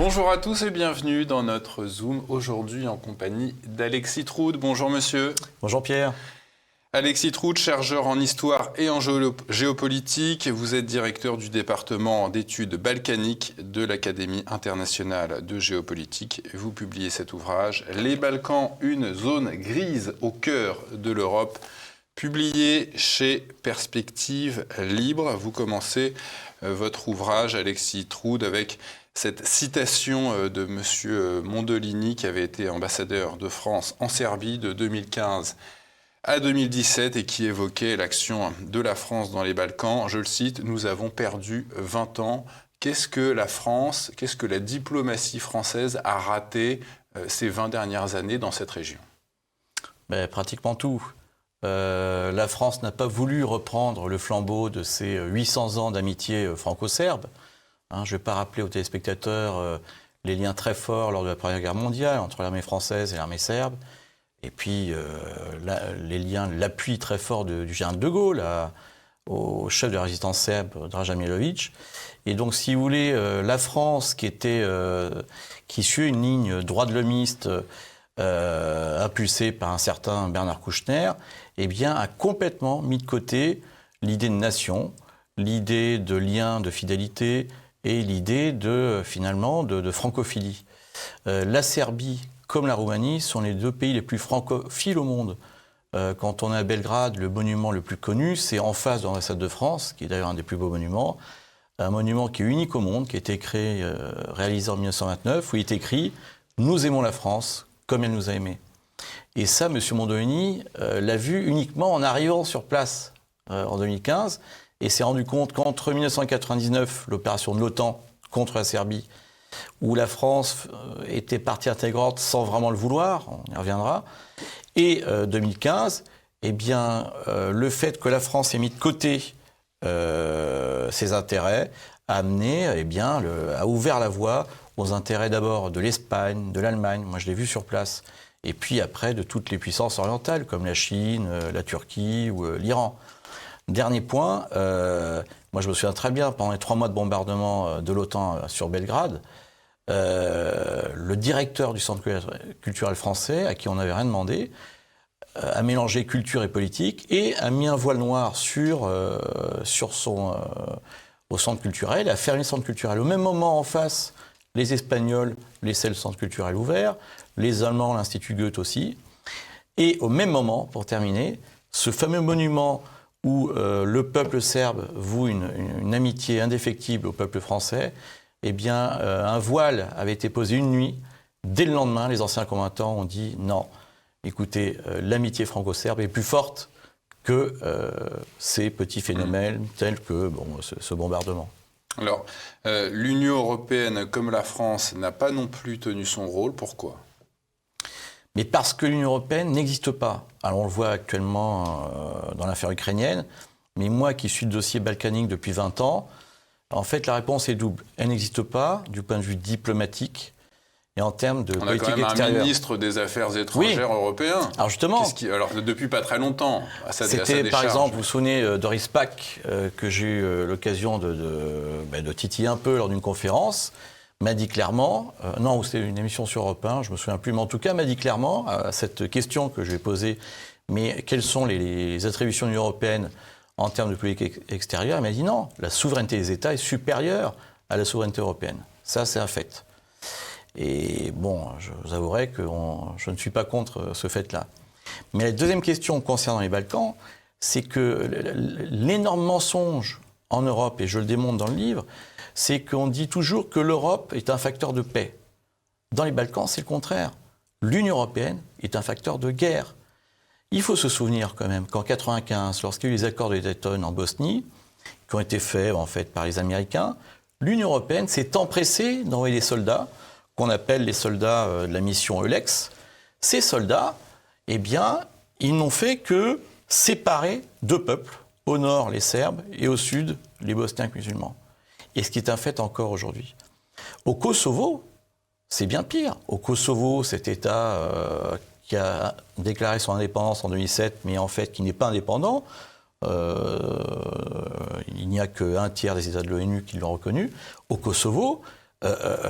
Bonjour à tous et bienvenue dans notre Zoom, aujourd'hui en compagnie d'Alexis Troud. Bonjour monsieur. Bonjour Pierre. Alexis Troud, chercheur en histoire et en géopolitique. Vous êtes directeur du département d'études balkaniques de l'Académie internationale de géopolitique. Vous publiez cet ouvrage, Les Balkans, une zone grise au cœur de l'Europe, publié chez Perspectives Libres. Vous commencez votre ouvrage, Alexis Troud, avec cette citation de M. Mondolini, qui avait été ambassadeur de France en Serbie de 2015 à 2017 et qui évoquait l'action de la France dans les Balkans. Je le cite, « Nous avons perdu 20 ans ». Qu'est-ce que la France, qu'est-ce que la diplomatie française a raté ces 20 dernières années dans cette région ? Pratiquement tout. La France n'a pas voulu reprendre le flambeau de ces 800 ans d'amitié franco-serbe. Je ne vais pas rappeler aux téléspectateurs les liens très forts lors de la Première Guerre mondiale entre l'armée française et l'armée serbe. Et puis les liens, l'appui très fort du général de Gaulle au chef de la résistance serbe, Draža Mihailović. Et donc, si vous voulez, la France, qui suit une ligne droit-de-l'homiste impulsée par un certain Bernard Kouchner, eh bien, a complètement mis de côté l'idée de nation, l'idée de lien de fidélité et l'idée finalement de francophilie. La Serbie, comme la Roumanie, sont les deux pays les plus francophiles au monde. Quand on est à Belgrade, le monument le plus connu, c'est en face de l'ambassade de France, qui est d'ailleurs un des plus beaux monuments, un monument qui est unique au monde, qui a été réalisé en 1929, où il est écrit « Nous aimons la France comme elle nous a aimés ». Et ça, M. Mondolini l'a vu uniquement en arrivant sur place en 2015, et s'est rendu compte qu'entre 1999, l'opération de l'OTAN contre la Serbie, où la France était partie intégrante sans vraiment le vouloir, on y reviendra, et 2015, eh bien, le fait que la France ait mis de côté ses intérêts a amené, a ouvert la voie aux intérêts d'abord de l'Espagne, de l'Allemagne, moi je l'ai vu sur place, et puis après de toutes les puissances orientales, comme la Chine, la Turquie ou l'Iran. Dernier point, moi je me souviens très bien, pendant les 3 mois de bombardement de l'OTAN sur Belgrade, le directeur du centre culturel français, à qui on n'avait rien demandé, a mélangé culture et politique et a mis un voile noir au centre culturel, a fermé le centre culturel. Au même moment, en face, les Espagnols laissaient le centre culturel ouvert, les Allemands, l'Institut Goethe aussi. Et au même moment, pour terminer, ce fameux monument où le peuple serbe voue une amitié indéfectible au peuple français, eh bien, un voile avait été posé une nuit. Dès le lendemain, les anciens combattants ont dit non, écoutez, l'amitié franco-serbe est plus forte que ces petits phénomènes tels que ce bombardement. Alors, l'Union européenne, comme la France, n'a pas non plus tenu son rôle. Pourquoi ? Mais parce que l'Union européenne n'existe pas. Alors on le voit actuellement dans l'affaire ukrainienne, mais moi qui suis le dossier balkanique depuis 20 ans, en fait la réponse est double. Elle n'existe pas du point de vue diplomatique et en termes de politique extérieure. On a quand même un ministre des Affaires étrangères européen. Alors justement, alors depuis pas très longtemps, à sa décharge. C'était par exemple, vous vous souvenez, Doris Pack, que j'ai eu l'occasion de titiller un peu lors d'une conférence, m'a dit clairement, non, c'était une émission sur Europe 1, je me souviens plus, mais en tout cas m'a dit clairement, à cette question que je lui ai posée, mais quelles sont les attributions de l'Union européenne en termes de politique extérieure, elle m'a dit non, la souveraineté des États est supérieure à la souveraineté européenne. Ça, c'est un fait. Et bon, je vous avouerai que je ne suis pas contre ce fait-là. Mais la deuxième question concernant les Balkans, c'est que l'énorme mensonge en Europe, et je le démontre dans le livre, c'est qu'on dit toujours que l'Europe est un facteur de paix. Dans les Balkans, c'est le contraire. L'Union européenne est un facteur de guerre. Il faut se souvenir quand même qu'en 1995, lorsqu'il y a eu les accords de Dayton en Bosnie, qui ont été faits en fait par les Américains, l'Union européenne s'est empressée d'envoyer des soldats, qu'on appelle les soldats de la mission Eulex. Ces soldats, eh bien, ils n'ont fait que séparer 2 peuples, au nord les Serbes et au sud les Bosniaques musulmans. Et ce qui est un fait encore aujourd'hui. Au Kosovo, c'est bien pire. Au Kosovo, cet État qui a déclaré son indépendance en 2007, mais en fait qui n'est pas indépendant, il n'y a qu'un tiers des États de l'ONU qui l'ont reconnu. Au Kosovo,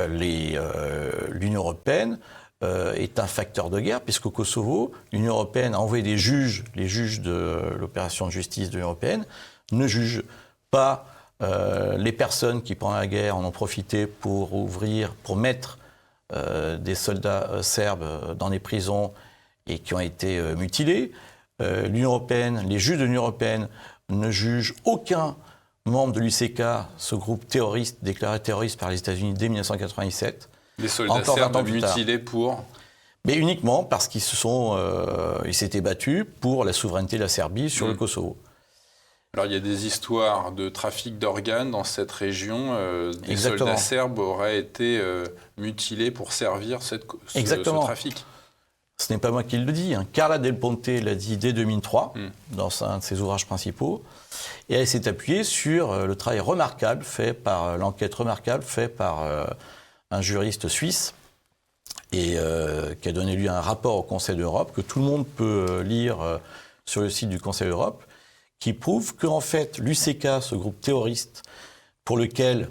l'Union européenne est un facteur de guerre, puisqu'au Kosovo, l'Union européenne a envoyé des juges, les juges de l'opération de justice de l'Union européenne, ne jugent pas les personnes qui, pendant la guerre, en ont profité pour mettre des soldats serbes dans des prisons et qui ont été mutilés. L'Union européenne, les juges de l'Union européenne ne jugent aucun membre de l'UCK, ce groupe terroriste déclaré terroriste par les États-Unis dès 1997. Les soldats serbes mutilés pour... Mais uniquement parce qu'ils s'étaient battus pour la souveraineté de la Serbie sur le Kosovo. Alors il y a des histoires de trafic d'organes dans cette région. Des soldats serbes auraient été mutilés pour servir ce trafic. Ce n'est pas moi qui le dis. Carla Del Ponte l'a dit dès 2003, dans un de ses ouvrages principaux. Et elle s'est appuyée sur le travail remarquable l'enquête remarquable faite par un juriste suisse et qui a donné lieu à un rapport au Conseil d'Europe que tout le monde peut lire sur le site du Conseil d'Europe, qui prouve qu'en fait l'UCK, ce groupe terroriste pour lequel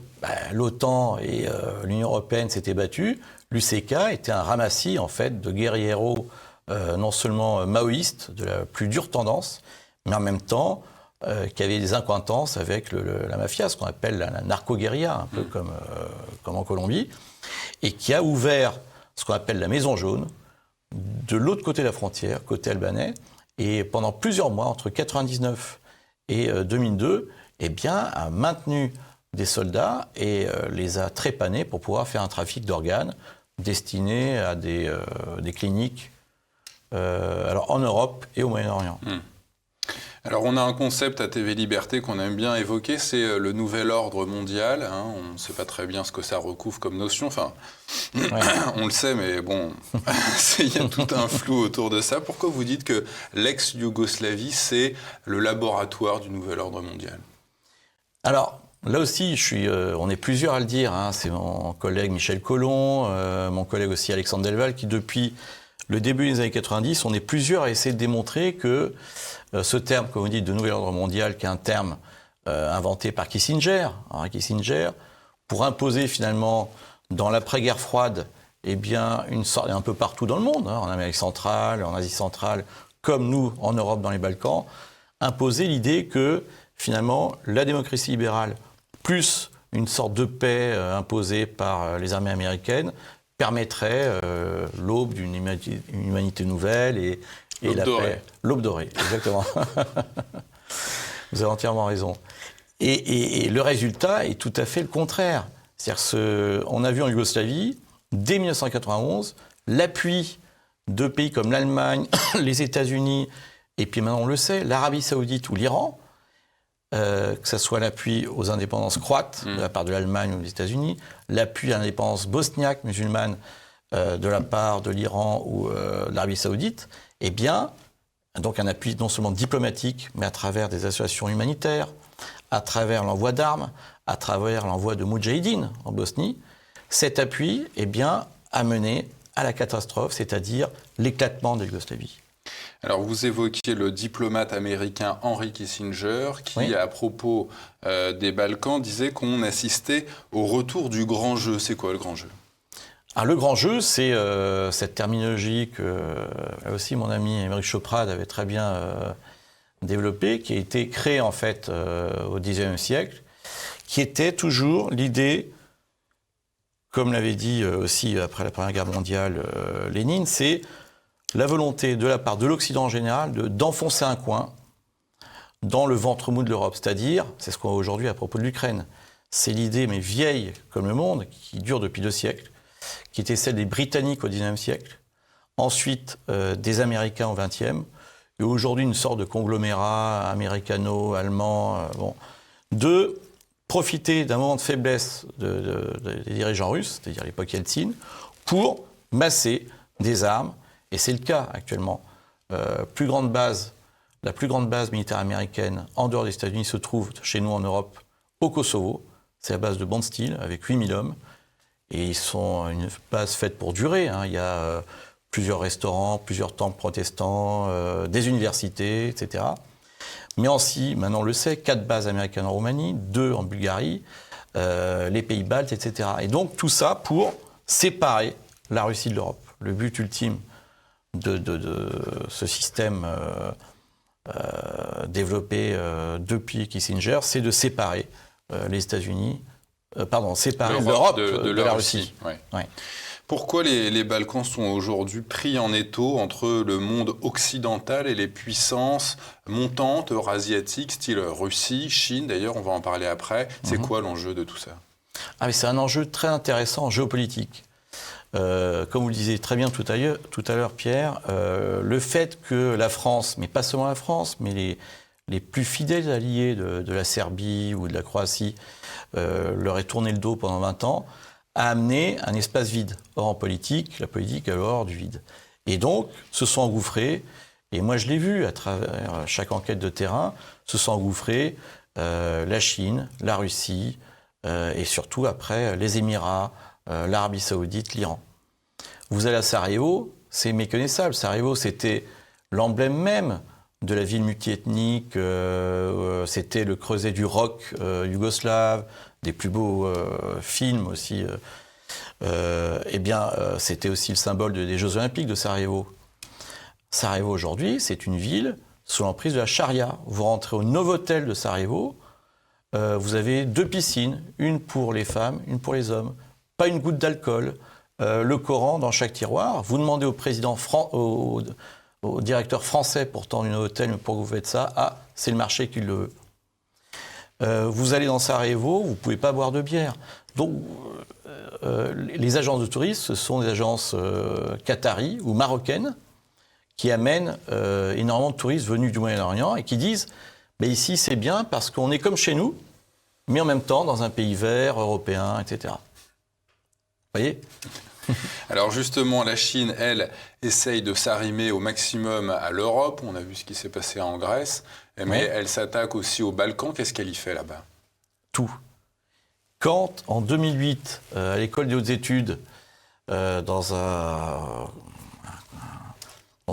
l'OTAN et l'Union européenne s'étaient battus, l'UCK était un ramassis en fait de guerrieros non seulement maoïstes de la plus dure tendance, mais en même temps qui avaient des accointances avec la mafia, ce qu'on appelle la narco-guérilla, un peu comme en Colombie, et qui a ouvert ce qu'on appelle la Maison Jaune de l'autre côté de la frontière, côté albanais, et pendant plusieurs mois, entre 1999 et 2002, a maintenu des soldats et les a trépanés pour pouvoir faire un trafic d'organes destiné à des cliniques en Europe et au Moyen-Orient. Alors on a un concept à TV Liberté qu'on aime bien évoquer, c'est le nouvel ordre mondial. On ne sait pas très bien ce que ça recouvre comme notion. Enfin, on le sait, mais bon, il y a tout un flou autour de ça. Pourquoi vous dites que l'ex-Yougoslavie, c'est le laboratoire du nouvel ordre mondial? Alors, là aussi, on est plusieurs à le dire. C'est mon collègue Michel Collomb, mon collègue aussi Alexandre Delval, qui depuis le début des années 90, on est plusieurs à essayer de démontrer que ce terme, comme vous dites, de nouvel ordre mondial, qui est un terme inventé par Kissinger, pour imposer finalement, dans l'après-guerre froide, une sorte, un peu partout dans le monde, en Amérique centrale, en Asie centrale, comme nous, en Europe, dans les Balkans, imposer l'idée que, finalement, la démocratie libérale, plus une sorte de paix imposée par les armées américaines, permettrait l'aube d'une humanité nouvelle et la paix. L'aube dorée, exactement. Vous avez entièrement raison. Et le résultat est tout à fait le contraire. C'est-à-dire on a vu en Yougoslavie, dès 1991, l'appui de pays comme l'Allemagne, les États-Unis, et puis maintenant on le sait, l'Arabie Saoudite ou l'Iran, que ce soit l'appui aux indépendances croates de la part de l'Allemagne ou des États-Unis, l'appui à l'indépendance bosniaque musulmane de la part de l'Iran ou de l'Arabie Saoudite, donc un appui non seulement diplomatique, mais à travers des associations humanitaires, à travers l'envoi d'armes, à travers l'envoi de moudjahidines en Bosnie, cet appui a mené à la catastrophe, c'est-à-dire l'éclatement de Yougoslavie. Alors vous évoquiez le diplomate américain Henry Kissinger qui, à propos des Balkans, disait qu'on assistait au retour du grand jeu. C'est quoi le grand jeu? Le grand jeu, c'est cette terminologie que là aussi mon ami Émeric Choprade avait très bien développée, qui a été créée en fait au XIXe siècle, qui était toujours l'idée, comme l'avait dit aussi après la Première Guerre mondiale Lénine, c'est la volonté de la part de l'Occident en général d'enfoncer un coin dans le ventre mou de l'Europe. C'est-à-dire, c'est ce qu'on voit aujourd'hui à propos de l'Ukraine, c'est l'idée, mais vieille comme le monde, qui dure depuis 2 siècles, qui était celle des Britanniques au XIXe siècle, ensuite des Américains au XXe, et aujourd'hui une sorte de conglomérat américano-allemand, de profiter d'un moment de faiblesse des dirigeants russes, c'est-à-dire l'époque Yeltsin, pour masser des armes. Et c'est le cas actuellement. La plus grande base militaire américaine en dehors des États-Unis se trouve chez nous en Europe, au Kosovo. C'est la base de Bondsteel avec 8000 hommes. Et ils sont une base faite pour durer. Il y a plusieurs restaurants, plusieurs temples protestants, des universités, etc. Mais aussi, maintenant on le sait, 4 bases américaines en Roumanie, 2 en Bulgarie, les pays baltes, etc. Et donc tout ça pour séparer la Russie de l'Europe. Le but ultime de ce système développé depuis Kissinger, c'est de séparer les États-Unis, séparer l'Europe de la Russie. Ouais. Ouais. Pourquoi les Balkans sont aujourd'hui pris en étau entre le monde occidental et les puissances montantes eurasiatiques, style Russie, Chine, d'ailleurs, on va en parler après. C'est quoi l'enjeu de tout ça? Mais c'est un enjeu très intéressant en géopolitique. Comme vous le disiez très bien tout à l'heure, Pierre, le fait que la France, mais pas seulement la France, mais les plus fidèles alliés de la Serbie ou de la Croatie leur aient tourné le dos pendant 20 ans, a amené un espace vide. Or, en politique, la politique a l'horreur du vide. Et donc, se sont engouffrés, et moi je l'ai vu à travers chaque enquête de terrain, se sont engouffrés la Chine, la Russie, et surtout après les Émirats, l'Arabie Saoudite, l'Iran. Vous allez à Sarajevo, c'est méconnaissable. Sarajevo, c'était l'emblème même de la ville multiethnique, c'était le creuset du rock yougoslave, des plus beaux films aussi. C'était aussi le symbole des Jeux Olympiques de Sarajevo. Sarajevo, aujourd'hui, c'est une ville sous l'emprise de la charia. Vous rentrez au Novotel de Sarajevo, vous avez 2 piscines, une pour les femmes, une pour les hommes. Pas une goutte d'alcool, le Coran dans chaque tiroir. Vous demandez au président, au directeur français pourtant du Novotel, mais pourquoi vous faites ça? Ah, c'est le marché qui le veut. Vous allez dans Sarajevo, vous ne pouvez pas boire de bière. Donc, les agences de tourisme, ce sont des agences qataries ou marocaines qui amènent énormément de touristes venus du Moyen-Orient et qui disent ici c'est bien parce qu'on est comme chez nous, mais en même temps dans un pays vert, européen, etc. Vous voyez? Alors justement, la Chine, elle, essaye de s'arrimer au maximum à l'Europe. On a vu ce qui s'est passé en Grèce. Mais elle s'attaque aussi aux Balkans. Qu'est-ce qu'elle y fait là-bas? Tout. Quand, en 2008, à l'école des hautes études, donc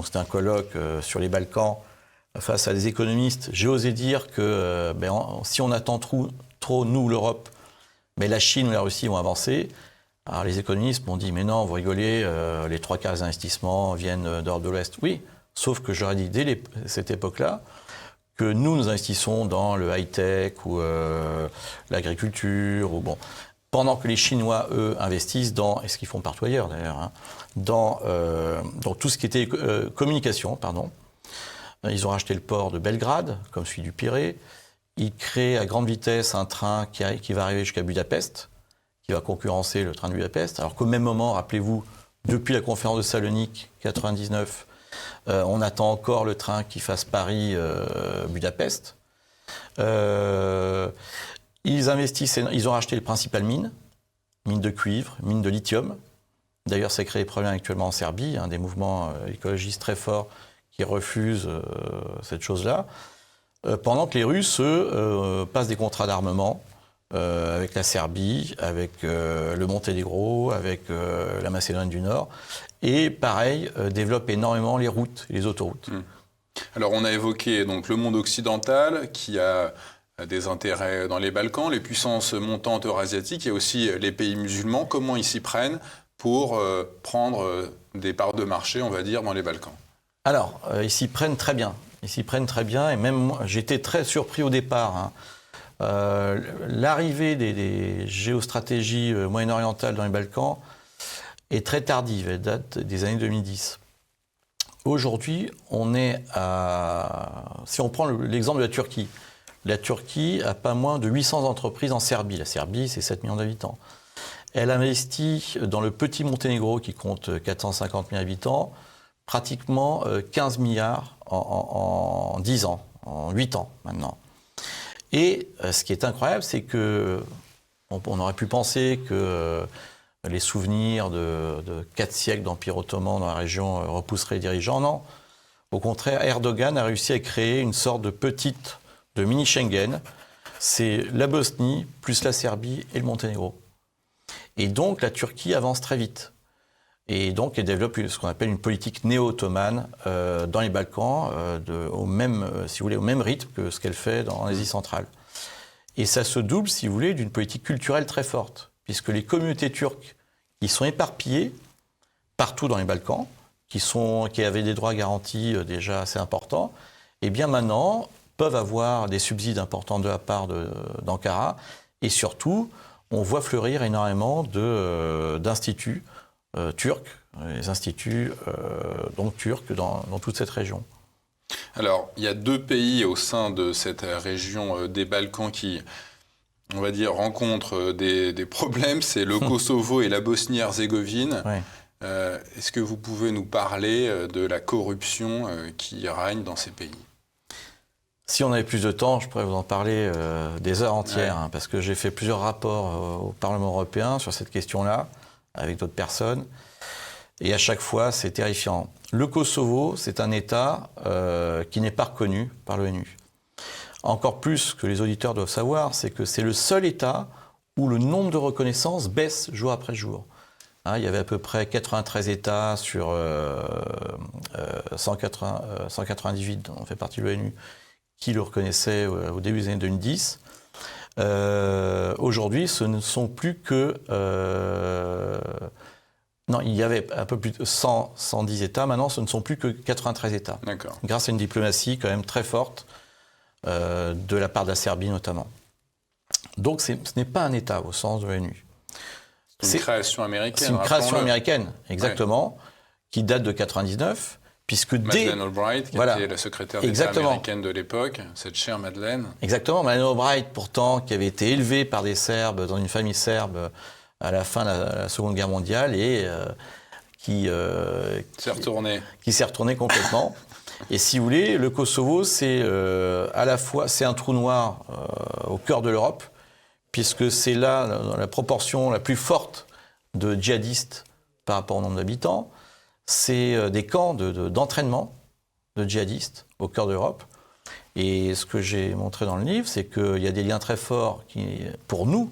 c'était un colloque sur les Balkans, face à des économistes, j'ai osé dire que si on attend trop nous, l'Europe, la Chine ou la Russie vont avancer. Alors les économistes m'ont dit, mais non, vous rigolez, les 3/4 des investissements viennent d'Europe de l'Ouest. Oui, sauf que j'aurais dit dès cette époque-là que nous investissons dans le high-tech ou l'agriculture, pendant que les Chinois, eux, investissent dans, et ce qu'ils font partout ailleurs d'ailleurs, dans tout ce qui était communication, pardon. Ils ont racheté le port de Belgrade, comme celui du Pirée. Ils créent à grande vitesse un train qui va arriver jusqu'à Budapest, qui va concurrencer le train de Budapest. Alors qu'au même moment, rappelez-vous, depuis la conférence de Salonique 99, on attend encore le train qui fasse Paris-Budapest. Ils investissent, ils ont racheté les principales mines de cuivre, mines de lithium. D'ailleurs, ça crée des problèmes actuellement en Serbie, des mouvements écologistes très forts qui refusent cette chose-là. Pendant que les Russes, passent des contrats d'armement avec la Serbie, avec le Monténégro, avec la Macédoine du Nord, et pareil, développe énormément les routes, les autoroutes. Alors on a évoqué donc le monde occidental qui a des intérêts dans les Balkans, les puissances montantes eurasiatiques et aussi les pays musulmans. Comment ils s'y prennent pour prendre des parts de marché, on va dire, dans les Balkans? Alors, ils s'y prennent très bien. Ils s'y prennent très bien, et même moi, j'étais très surpris au départ. L'arrivée des géostratégies moyen-orientales dans les Balkans est très tardive, elle date des années 2010. Aujourd'hui, on est si on prend l'exemple de la Turquie a pas moins de 800 entreprises en Serbie. La Serbie, c'est 7 millions d'habitants. Elle investit dans le petit Monténégro qui compte 450 000 habitants, pratiquement 15 milliards en 10 ans, en 8 ans maintenant. Et ce qui est incroyable, c'est que on aurait pu penser que les souvenirs de 4 siècles d'Empire ottoman dans la région repousseraient les dirigeants. Non. Au contraire, Erdogan a réussi à créer une sorte de mini Schengen. C'est la Bosnie, plus la Serbie et le Monténégro. Et donc, la Turquie avance très vite. Et donc, elle développe ce qu'on appelle une politique néo-ottomane dans les Balkans, au même rythme que ce qu'elle fait dans l'Asie centrale. Et ça se double, si vous voulez, d'une politique culturelle très forte, puisque les communautés turques qui sont éparpillées partout dans les Balkans, qui avaient des droits garantis déjà assez importants, eh bien maintenant peuvent avoir des subsides importants de la part d'Ankara. Et surtout, on voit fleurir énormément d'instituts turcs, les instituts donc turcs dans toute cette région. Alors, il y a 2 pays au sein de cette région des Balkans qui, on va dire, rencontrent des problèmes. C'est le Kosovo et la Bosnie-Herzégovine. Ouais. Est-ce que vous pouvez nous parler de la corruption qui règne dans ces pays? Si on avait plus de temps, je pourrais vous en parler des heures entières, parce que j'ai fait plusieurs rapports au Parlement européen sur cette question-là, avec d'autres personnes. Et à chaque fois, c'est terrifiant. Le Kosovo, c'est un État qui n'est pas reconnu par l'ONU. Encore plus que les auditeurs doivent savoir, c'est que c'est le seul État où le nombre de reconnaissances baisse jour après jour. Il y avait à peu près 93 États sur 198, on fait partie de l'ONU, qui le reconnaissaient au début des années 2010. Aujourd'hui, ce ne sont plus que... non, il y avait un peu plus de 110 États. Maintenant, ce ne sont plus que 93 États. D'accord. Grâce à une diplomatie quand même très forte de la part de la Serbie notamment. Donc ce n'est pas un État au sens de l'ONU. C'est une création américaine. C'est une création américaine, exactement, qui date de 99, puisque Madeleine Albright, qui était la secrétaire d'État américaine de l'époque, cette chère Madeleine. Exactement, Madeleine Albright, pourtant, qui avait été élevée par des Serbes, dans une famille serbe, à la fin de la Seconde Guerre mondiale, et qui s'est retournée complètement. Et si vous voulez, le Kosovo, c'est à la fois c'est un trou noir au cœur de l'Europe, puisque c'est là la proportion la plus forte de djihadistes par rapport au nombre d'habitants. C'est des camps d'entraînement de djihadistes au cœur de l'Europe. Et ce que j'ai montré dans le livre, c'est qu'il y a des liens très forts pour nous,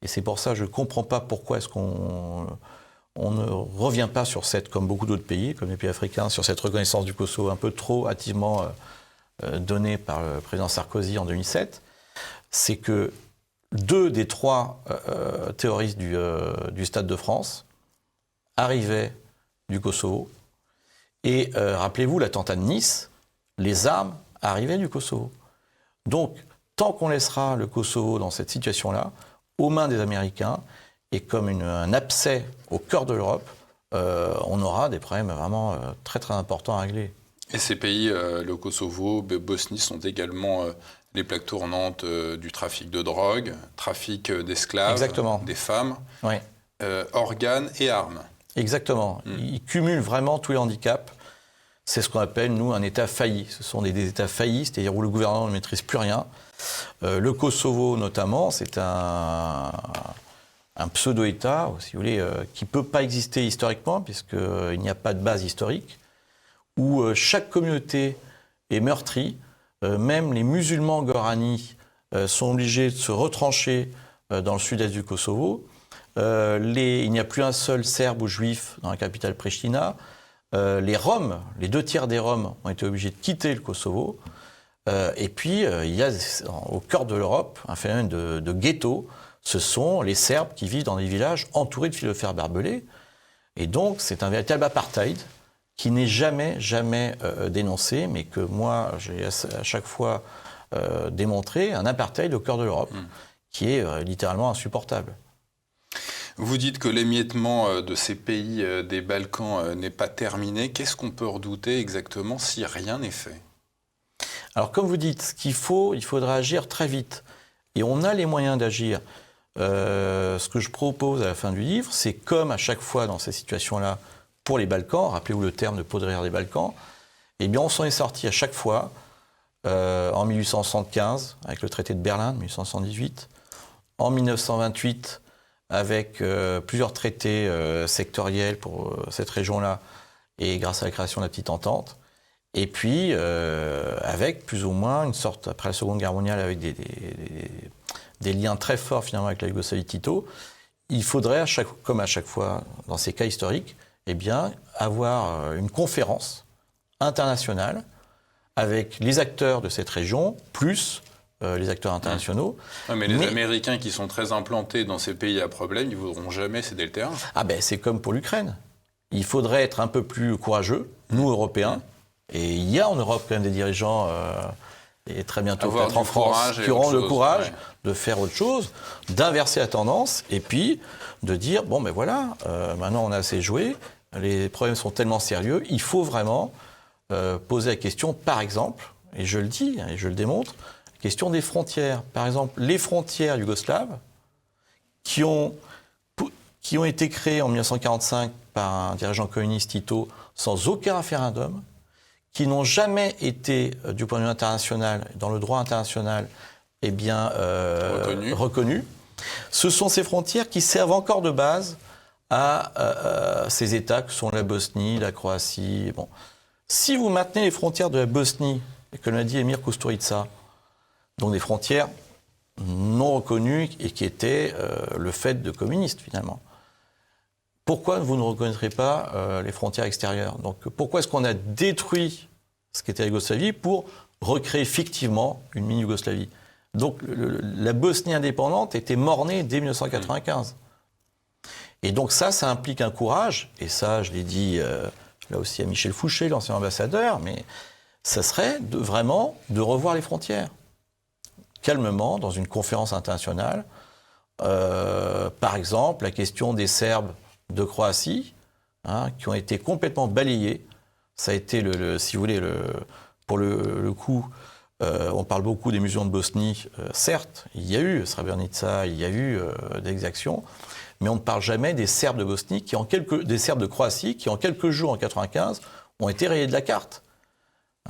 et c'est pour ça que je ne comprends pas pourquoi est-ce qu'on ne revient pas sur cette, comme beaucoup d'autres pays, comme les pays africains, sur cette reconnaissance du Kosovo un peu trop hâtivement donnée par le président Sarkozy en 2007. C'est que 2 des 3 terroristes du Stade de France arrivaient du Kosovo. Et rappelez-vous, l'attentat de Nice, les armes arrivaient du Kosovo. Donc, tant qu'on laissera le Kosovo dans cette situation-là, aux mains des Américains, et comme un abcès au cœur de l'Europe, on aura des problèmes vraiment très très importants à régler. Et ces pays, le Kosovo, Bosnie, sont également les plaques tournantes du trafic de drogue, trafic d'esclaves, des femmes, organes et armes. Exactement. Ils cumulent vraiment tous les handicaps. C'est ce qu'on appelle, nous, un État failli. Ce sont des États faillis, c'est-à-dire où le gouvernement ne maîtrise plus rien. Le Kosovo, notamment, c'est un pseudo-État, si vous voulez, qui ne peut pas exister historiquement, puisqu'il n'y a pas de base historique, où chaque communauté est meurtrie. Même les musulmans Gorani sont obligés de se retrancher dans le sud-est du Kosovo. Il n'y a plus un seul Serbe ou Juif dans la capitale Pristina. Les Roms, les 2 tiers des Roms ont été obligés de quitter le Kosovo. Et puis, il y a au cœur de l'Europe un phénomène de ghetto. Ce sont les Serbes qui vivent dans des villages entourés de fils de fer barbelés. Et donc, c'est un véritable apartheid qui n'est jamais dénoncé, mais que moi, j'ai à chaque fois démontré, un apartheid au cœur de l'Europe, qui est littéralement insupportable. Vous dites que l'émiettement de ces pays des Balkans n'est pas terminé. Qu'est-ce qu'on peut redouter exactement si rien n'est fait? Alors, comme vous dites, il faudra agir très vite. Et on a les moyens d'agir. Ce que je propose à la fin du livre, c'est comme à chaque fois dans ces situations-là, pour les Balkans, rappelez-vous le terme de poudrière des Balkans, eh bien on s'en est sorti à chaque fois, en 1875, avec le traité de Berlin de 1878, en 1928, avec plusieurs traités sectoriels pour cette région-là, et grâce à la création de la petite entente, et puis avec plus ou moins une sorte, après la Seconde Guerre mondiale, avec des liens très forts finalement avec la Yougoslavie de Tito, il faudrait, comme à chaque fois dans ces cas historiques, eh bien, avoir une conférence internationale avec les acteurs de cette région, plus les acteurs internationaux. Mais les Américains qui sont très implantés dans ces pays à problème, ils ne voudront jamais céder le terrain. Ah ben c'est comme pour l'Ukraine. Il faudrait être un peu plus courageux, nous Européens, et il y a en Europe quand même des dirigeants, et très bientôt peut-être en France, qui auront le courage de faire autre chose, d'inverser la tendance, et puis de dire, bon ben voilà, maintenant on a assez joué, les problèmes sont tellement sérieux, il faut vraiment poser la question, par exemple, et je le dis, et je le démontre, la question des frontières. Par exemple, les frontières yougoslaves, qui ont été créées en 1945 par un dirigeant communiste, Tito, sans aucun référendum, qui n'ont jamais été, du point de vue international, dans le droit international, reconnues. Ce sont ces frontières qui servent encore de base à ces États que sont la Bosnie, la Croatie. Bon. Si vous maintenez les frontières de la Bosnie, et que l'a dit Emir Kusturica, donc des frontières non reconnues et qui étaient le fait de communistes finalement, pourquoi vous ne reconnaîtrez pas les frontières extérieures? Donc pourquoi est-ce qu'on a détruit ce qu'était la Yougoslavie pour recréer fictivement une mini-Yougoslavie? Donc la Bosnie indépendante était mort-née dès 1995. Et donc ça implique un courage, et ça je l'ai dit là aussi à Michel Fouché, l'ancien ambassadeur, mais ça serait vraiment de revoir les frontières. Calmement, dans une conférence internationale, par exemple la question des Serbes de Croatie, qui ont été complètement balayés. Ça a été, si vous voulez, pour le coup, on parle beaucoup des musulmans de Bosnie. Certes, il y a eu Srebrenica, il y a eu des exactions, mais on ne parle jamais des Serbes de Bosnie, des Serbes de Croatie, qui en quelques jours, en 1995, ont été rayés de la carte.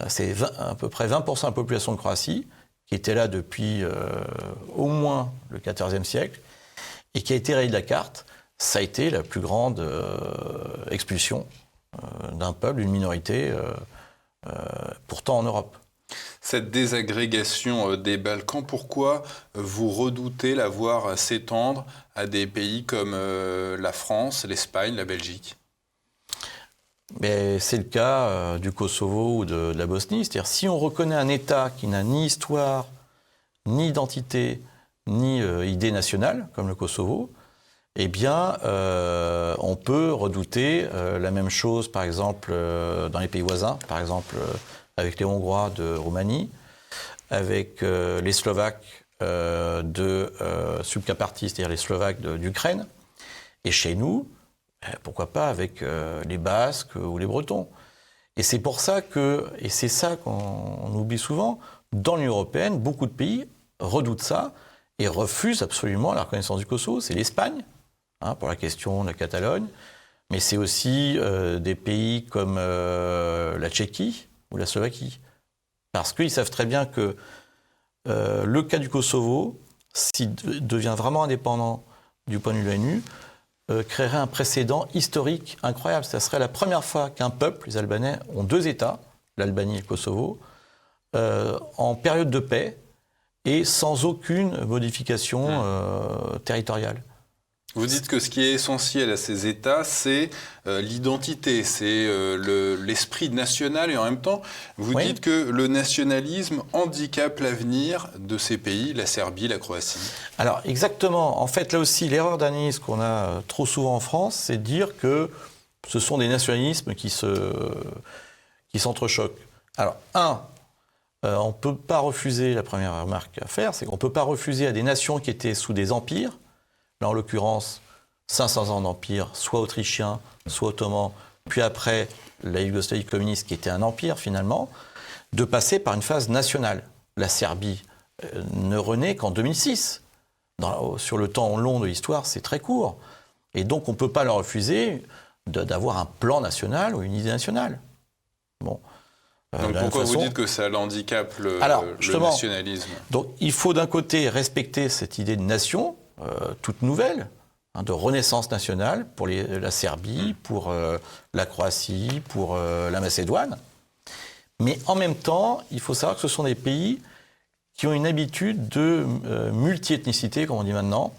C'est à peu près 20% de la population de Croatie, qui était là depuis au moins le XIVe siècle, et qui a été rayée de la carte. Ça a été la plus grande expulsion d'un peuple, d'une minorité, pourtant en Europe. Cette désagrégation des Balkans, pourquoi vous redoutez la voir s'étendre à des pays comme la France, l'Espagne, la Belgique? Mais c'est le cas du Kosovo ou de la Bosnie. C'est-à-dire, si on reconnaît un État qui n'a ni histoire, ni identité, ni idée nationale, comme le Kosovo, eh bien, on peut redouter la même chose, par exemple, dans les pays voisins, par exemple, avec les Hongrois de Roumanie, avec les Slovaques de Subkaparti, c'est-à-dire les Slovaques d'Ukraine, et chez nous, pourquoi pas avec les Basques ou les Bretons. Et c'est pour ça et c'est ça qu'on oublie souvent, dans l'Union européenne, beaucoup de pays redoutent ça et refusent absolument la reconnaissance du Kosovo. C'est l'Espagne, pour la question de la Catalogne, mais c'est aussi des pays comme la Tchéquie ou la Slovaquie. Parce qu'ils savent très bien que le cas du Kosovo, s'il devient vraiment indépendant du point de vue de l'ONU, créerait un précédent historique incroyable. Ça serait la première fois qu'un peuple, les Albanais, ont deux États, l'Albanie et le Kosovo, en période de paix et sans aucune modification territoriale. Vous dites que ce qui est essentiel à ces États, c'est l'identité, c'est l'esprit national, et en même temps, vous dites que le nationalisme handicape l'avenir de ces pays, la Serbie, la Croatie. Alors exactement, en fait là aussi l'erreur d'analyse qu'on a trop souvent en France, c'est de dire que ce sont des nationalismes qui s'entrechoquent. Alors on ne peut pas refuser, la première remarque à faire, c'est qu'on ne peut pas refuser à des nations qui étaient sous des empires, là en l'occurrence 500 ans d'empire, soit autrichien, soit ottoman, puis après la Yougoslavie communiste qui était un empire finalement, de passer par une phase nationale. La Serbie ne renaît qu'en 2006. Sur le temps long de l'histoire, c'est très court. Et donc on ne peut pas leur refuser d'avoir un plan national ou une idée nationale. Bon. Donc pourquoi vous dites que ça handicape le nationalisme? Donc il faut d'un côté respecter cette idée de nation, toute nouvelle, de renaissance nationale pour la Serbie, pour la Croatie, pour la Macédoine. Mais en même temps, il faut savoir que ce sont des pays qui ont une habitude de multi-ethnicité, comme on dit maintenant,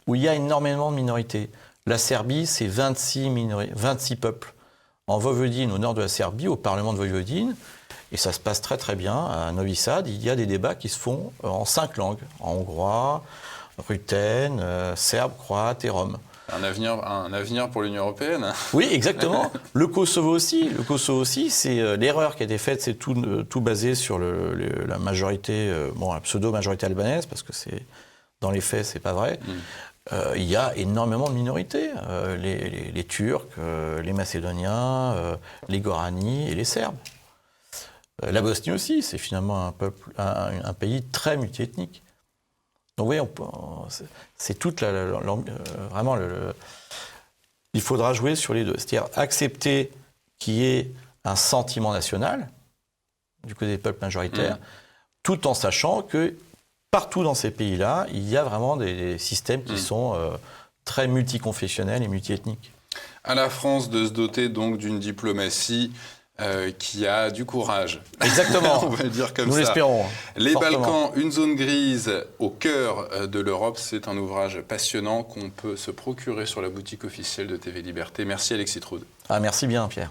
où il y a énormément de minorités. La Serbie, c'est 26 peuples. En Voïvodine, au nord de la Serbie, au Parlement de Voïvodine, Et ça se passe très très bien. À Novi Sad, il y a des débats qui se font en 5 langues, en hongrois, ruthène, serbe, croate et rom. Un avenir pour l'Union européenne. Oui, exactement. Le Kosovo aussi, c'est l'erreur qui a été faite, c'est tout basé sur la majorité, la pseudo-majorité albanaise, parce que dans les faits, c'est pas vrai. Il y a énormément de minorités, les Turcs, les Macédoniens, les Gorani et les Serbes. La Bosnie aussi, c'est finalement un pays très multiethnique. Donc oui, c'est toute vraiment il faudra jouer sur les deux. C'est-à-dire accepter qu'il y ait un sentiment national du côté des peuples majoritaires, tout en sachant que partout dans ces pays-là, il y a vraiment des systèmes qui sont très multiconfessionnels et multiethniques. À la France de se doter donc d'une diplomatie qui a du courage. Exactement. On va le dire comme ça. Nous l'espérons. Les fortement. Balkans, une zone grise au cœur de l'Europe, c'est un ouvrage passionnant qu'on peut se procurer sur la boutique officielle de TV Liberté. Merci Alexis Troud. Merci bien, Pierre.